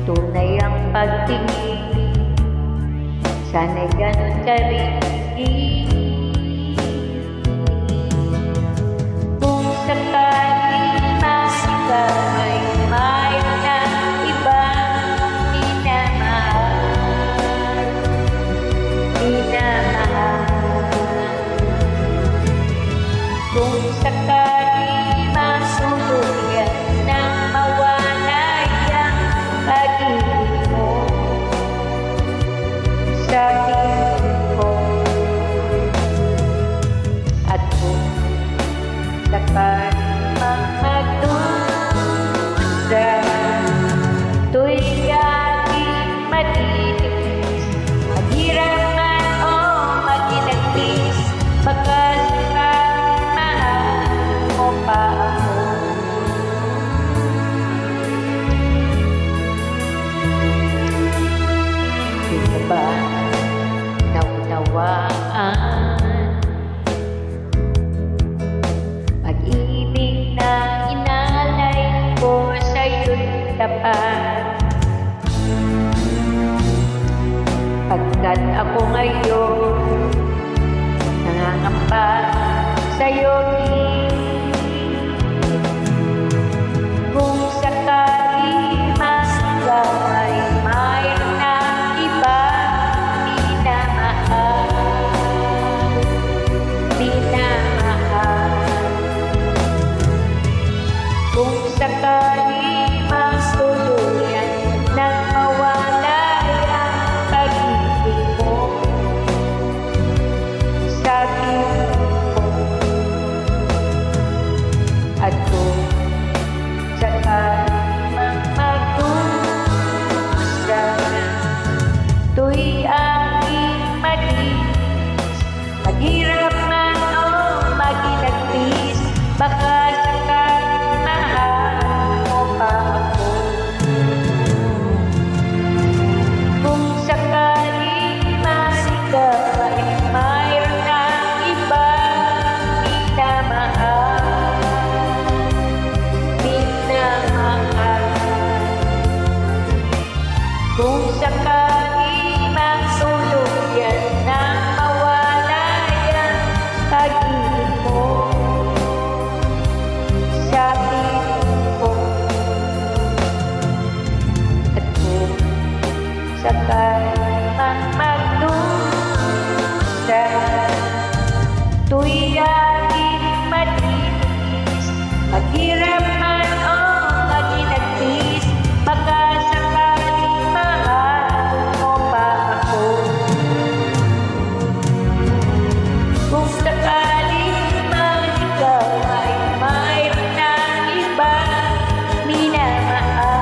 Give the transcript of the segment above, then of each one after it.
Tunay ang pagtingin, sana'y ganun ka rin. Kung sakaling ikaw ay mayroon ng ibang minamahal. Kung sakaling masuluyan nang mawalay ang pag-ibig mo sa tingin ko, at kung sakaling magdusa, tuwing aking matitiis, maghirap man o maginagtis, baka sakaling mahal mo pa ako. Di mo ba naunawaan pag-ibig na inalay ko sa'yo'y tapat? Pagkat ako ngayon nangangamba sa'yo, kung sakali ikaw ay mayroon ng ibang minamahal. Kung sakali masuluyan nang mawalay ang pag-ibig mo sa tingin ko, at kung sakaling magdusa, tuwing aking matitis, maghirap man o maginagtis, baka sakaling mahal mo pa ako. Kung sakaling ikaw ay mayroon ng ibang minamahal. Kung sakaling masuluyan nang mawalay ang pag-ibig mo sa tingin ko, at kung sakaling magdusa, tuwing aking matitis, maghirap man o maginagtis, baka sakaling mahal mo pa ako. Kung sakaling ikaw ay mayroon ng ibang minamahal.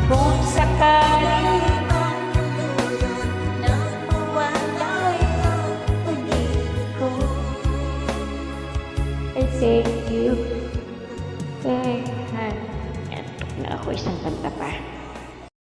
Kung sakaling nang mawalay ang pag-ibig ko, I thank you. Antok na ako, isang kanta pa.